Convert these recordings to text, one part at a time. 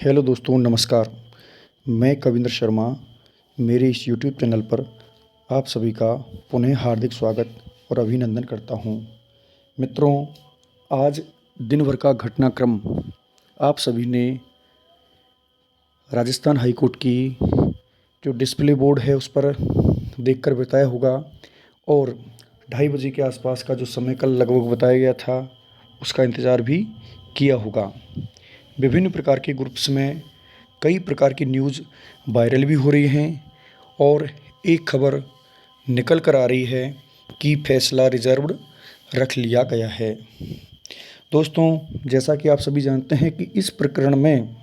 Hello दोस्तों, नमस्कार। मैं कविंद्र शर्मा। मेरे इस यूट्यूब चैनल पर आप सभी का पुनः हार्दिक स्वागत और अभिनंदन करता हूं। मित्रों, आज दिन भर का घटनाक्रम आप सभी ने राजस्थान हाई कोर्ट की जो डिस्प्ले बोर्ड है उस पर देखकर बताया होगा और 2:30 बजे के आसपास का जो समय कल लगभग बताया गया था उसका इंतज़ार भी किया होगा। विभिन्न प्रकार के ग्रुप्स में कई प्रकार की न्यूज़ वायरल भी हो रही हैं और एक खबर निकल कर आ रही है कि फैसला रिजर्व्ड रख लिया गया है। दोस्तों, जैसा कि आप सभी जानते हैं कि इस प्रकरण में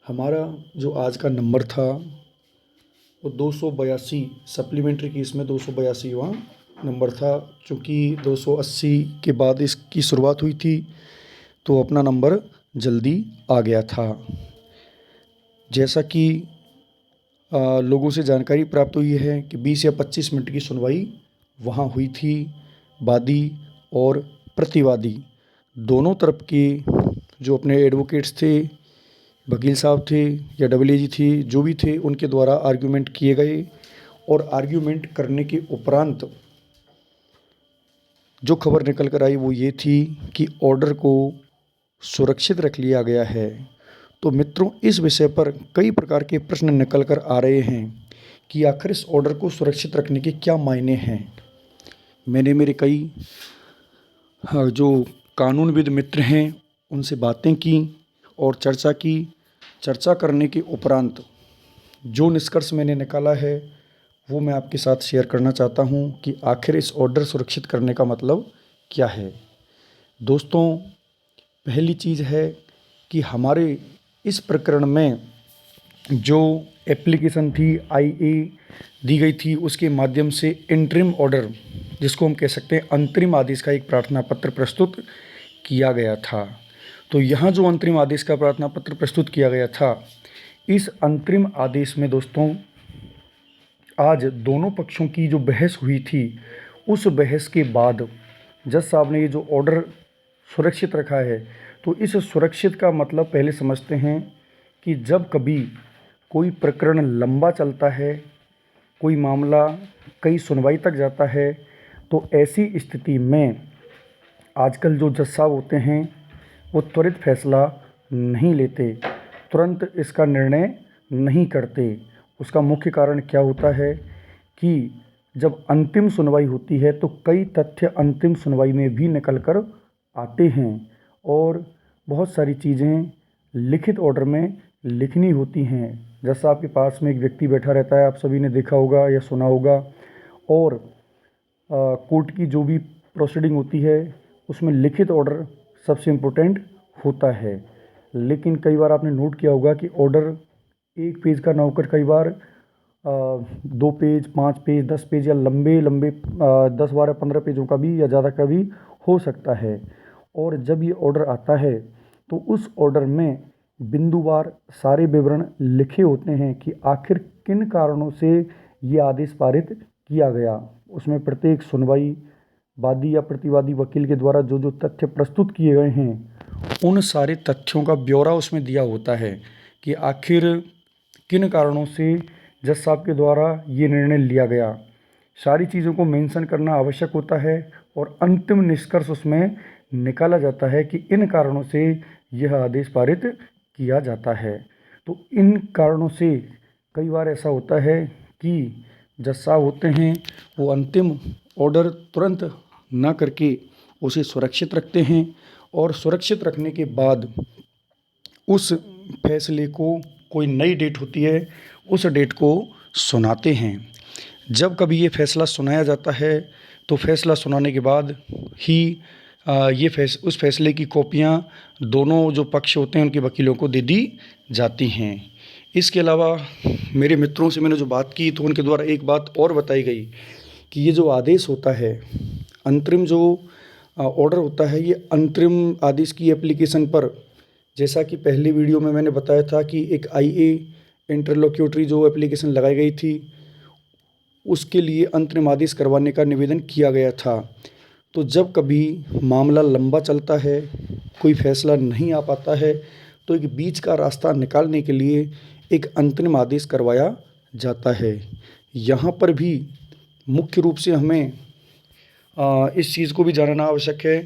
हमारा जो आज का नंबर था वो 282 सप्लीमेंट्री केस में 282वां नंबर था। चूँकि 280 के बाद इसकी शुरुआत हुई थी तो अपना नंबर जल्दी आ गया था। जैसा कि लोगों से जानकारी प्राप्त हुई है कि 20 या 25 मिनट की सुनवाई वहाँ हुई थी। वादी और प्रतिवादी दोनों तरफ के जो अपने एडवोकेट्स थे, वकील साहब थे या डबल थी, जो भी थे, उनके द्वारा आर्ग्यूमेंट किए गए और आर्ग्यूमेंट करने के उपरांत जो खबर निकल कर आई वो ये थी कि ऑर्डर को सुरक्षित रख लिया गया है। तो मित्रों, इस विषय पर कई प्रकार के प्रश्न निकल कर आ रहे हैं कि आखिर इस ऑर्डर को सुरक्षित रखने के क्या मायने हैं। मैंने मेरे कई जो कानूनविद मित्र हैं उनसे बातें की और चर्चा की। चर्चा करने के उपरांत जो निष्कर्ष मैंने निकाला है वो मैं आपके साथ शेयर करना चाहता हूँ कि आखिर इस ऑर्डर सुरक्षित करने का मतलब क्या है। दोस्तों, पहली चीज़ है कि हमारे इस प्रकरण में जो एप्लीकेशन थी IA दी गई थी उसके माध्यम से इंटरिम ऑर्डर, जिसको हम कह सकते हैं अंतरिम आदेश का एक प्रार्थना पत्र प्रस्तुत किया गया था। तो यहाँ जो अंतरिम आदेश का प्रार्थना पत्र प्रस्तुत किया गया था, इस अंतरिम आदेश में दोस्तों आज दोनों पक्षों की जो बहस हुई थी उस बहस के बाद जज साहब ने ये जो ऑर्डर सुरक्षित रखा है, तो इस सुरक्षित का मतलब पहले समझते हैं कि जब कभी कोई प्रकरण लंबा चलता है, कोई मामला कई सुनवाई तक जाता है, तो ऐसी स्थिति में आजकल जो जज साहब होते हैं वो त्वरित फैसला नहीं लेते, तुरंत इसका निर्णय नहीं करते। उसका मुख्य कारण क्या होता है कि जब अंतिम सुनवाई होती है तो कई तथ्य अंतिम सुनवाई में भी निकल कर आते हैं और बहुत सारी चीज़ें लिखित ऑर्डर में लिखनी होती हैं। जैसा आपके पास में एक व्यक्ति बैठा रहता है, आप सभी ने देखा होगा या सुना होगा, और कोर्ट की जो भी प्रोसीडिंग होती है उसमें लिखित ऑर्डर सबसे इम्पोर्टेंट होता है। लेकिन कई बार आपने नोट किया होगा कि ऑर्डर 1 पेज का ना होकर कई बार 2 पेज, 5 पेज, 10 पेज या लंबे 10, 12, 15 पेजों का भी या ज़्यादा का भी हो सकता है। और जब ये ऑर्डर आता है तो उस ऑर्डर में बिंदुवार सारे विवरण लिखे होते हैं कि आखिर किन कारणों से ये आदेश पारित किया गया। उसमें प्रत्येक सुनवाई वादी या प्रतिवादी वकील के द्वारा जो जो तथ्य प्रस्तुत किए गए हैं उन सारे तथ्यों का ब्यौरा उसमें दिया होता है कि आखिर किन कारणों से जज साहब के द्वारा ये निर्णय लिया गया। सारी चीज़ों को मेंशन करना आवश्यक होता है और अंतिम निष्कर्ष उसमें निकाला जाता है कि इन कारणों से यह आदेश पारित किया जाता है। तो इन कारणों से कई बार ऐसा होता है कि जज साहब होते हैं वो अंतिम ऑर्डर तुरंत ना करके उसे सुरक्षित रखते हैं और सुरक्षित रखने के बाद उस फैसले को कोई नई डेट होती है उस डेट को सुनाते हैं। जब कभी ये फैसला सुनाया जाता है तो फैसला सुनाने के बाद ही उस फैसले की कॉपियाँ दोनों जो पक्ष होते हैं उनके वकीलों को दे दी जाती हैं। इसके अलावा मेरे मित्रों से मैंने जो बात की तो उनके द्वारा एक बात और बताई गई कि ये जो आदेश होता है, अंतरिम जो ऑर्डर होता है, ये अंतरिम आदेश की एप्लीकेशन पर, जैसा कि पहली वीडियो में मैंने बताया था कि एक IA इंटरलोक्यूटरी जो एप्लीकेशन लगाई गई थी उसके लिए अंतरिम आदेश करवाने का निवेदन किया गया था। तो जब कभी मामला लंबा चलता है, कोई फैसला नहीं आ पाता है, तो एक बीच का रास्ता निकालने के लिए एक अंतरिम आदेश करवाया जाता है। यहाँ पर भी मुख्य रूप से हमें इस चीज़ को भी जानना आवश्यक है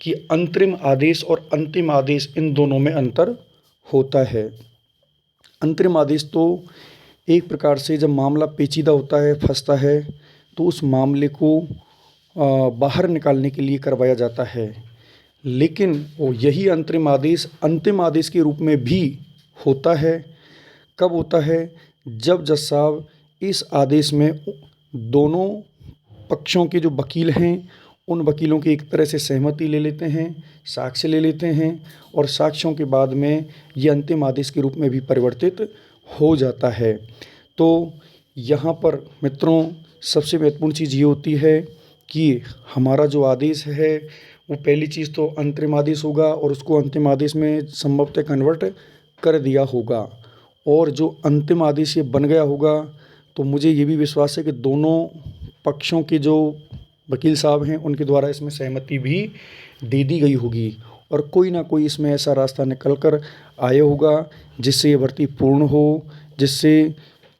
कि अंतरिम आदेश और अंतिम आदेश इन दोनों में अंतर होता है। अंतरिम आदेश तो एक प्रकार से जब मामला पेचीदा होता है, फंसता है, तो उस मामले को बाहर निकालने के लिए करवाया जाता है। लेकिन वो यही अंतिम आदेश के रूप में भी होता है। कब होता है? जब जज साहब इस आदेश में दोनों पक्षों के जो वकील हैं उन वकीलों की एक तरह से सहमति ले लेते हैं, साक्ष्य ले लेते हैं और साक्ष्यों के बाद में ये अंतिम आदेश के रूप में भी परिवर्तित हो जाता है। तो यहाँ पर मित्रों सबसे महत्वपूर्ण चीज़ ये होती है कि हमारा जो आदेश है वो पहली चीज़ तो अंतरिम आदेश होगा और उसको अंतिम आदेश में संभवतः कन्वर्ट कर दिया होगा। और जो अंतिम आदेश ये बन गया होगा तो मुझे ये भी विश्वास है कि दोनों पक्षों के जो वकील साहब हैं उनके द्वारा इसमें सहमति भी दे दी गई होगी और कोई ना कोई इसमें ऐसा रास्ता निकल कर आया होगा जिससे ये भर्ती पूर्ण हो, जिससे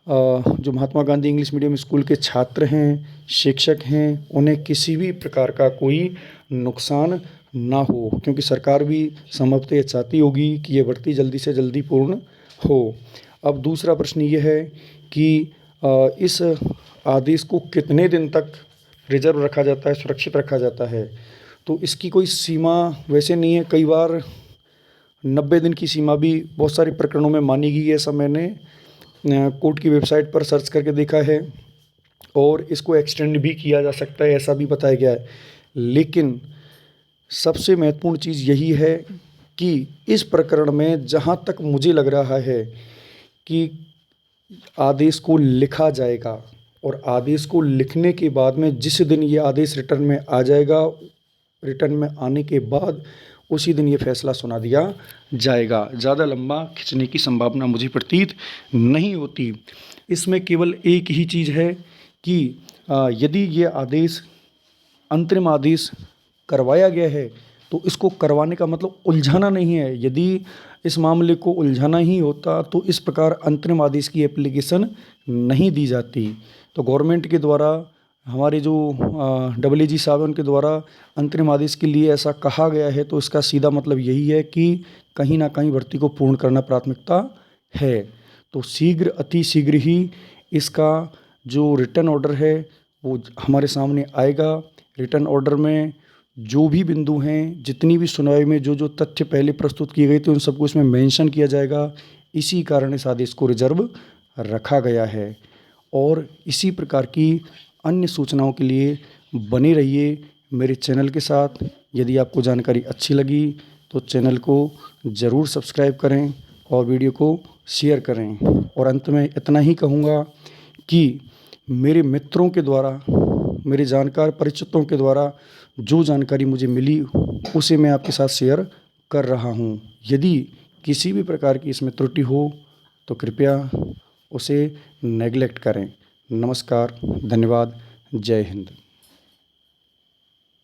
जो Mahatma Gandhi English medium school के छात्र हैं, शिक्षक हैं, उन्हें किसी भी प्रकार का कोई नुकसान ना हो, क्योंकि सरकार भी संभवतः ये चाहती होगी कि ये भर्ती जल्दी से जल्दी पूर्ण हो। अब दूसरा प्रश्न ये है कि इस आदेश को कितने दिन तक रिजर्व रखा जाता है, सुरक्षित रखा जाता है? तो इसकी कोई सीमा वैसे नहीं है। कई बार 90 दिन की सीमा भी बहुत सारे प्रकरणों में मानी गई है। ऐसा मैंने कोर्ट की वेबसाइट पर सर्च करके देखा है और इसको एक्सटेंड भी किया जा सकता है, ऐसा भी बताया गया है। लेकिन सबसे महत्वपूर्ण चीज़ यही है कि इस प्रकरण में जहाँ तक मुझे लग रहा है कि आदेश को लिखा जाएगा और आदेश को लिखने के बाद में जिस दिन ये आदेश रिटर्न में आ जाएगा, रिटर्न में आने के बाद उसी दिन ये फैसला सुना दिया जाएगा। ज़्यादा लंबा खिंचने की संभावना मुझे प्रतीत नहीं होती। इसमें केवल एक ही चीज़ है कि यदि ये आदेश अंतरिम आदेश करवाया गया है तो इसको करवाने का मतलब उलझाना नहीं है। यदि इस मामले को उलझाना ही होता तो इस प्रकार अंतरिम आदेश की एप्लीकेशन नहीं दी जाती। तो गवर्नमेंट के द्वारा हमारे जो AAG साहब हैं उनके द्वारा अंतरिम आदेश के लिए ऐसा कहा गया है, तो इसका सीधा मतलब यही है कि कहीं ना कहीं भर्ती को पूर्ण करना प्राथमिकता है। तो शीघ्र अति शीघ्र ही इसका जो रिटर्न ऑर्डर है वो हमारे सामने आएगा। रिटर्न ऑर्डर में जो भी बिंदु हैं, जितनी भी सुनवाई में जो जो तथ्य पहले प्रस्तुत किए गए थे उन सबको इसमें मेंशन किया जाएगा। इसी कारण इस आदेश को रिजर्व रखा गया है। और इसी प्रकार की अन्य सूचनाओं के लिए बने रहिए मेरे चैनल के साथ। यदि आपको जानकारी अच्छी लगी तो चैनल को ज़रूर सब्सक्राइब करें और वीडियो को शेयर करें। और अंत में इतना ही कहूँगा कि मेरे मित्रों के द्वारा, मेरे जानकार परिचितों के द्वारा जो जानकारी मुझे मिली उसे मैं आपके साथ शेयर कर रहा हूँ। यदि किसी भी प्रकार की इसमें त्रुटि हो तो कृपया उसे नेगलेक्ट करें। नमस्कार, धन्यवाद, जय हिंद।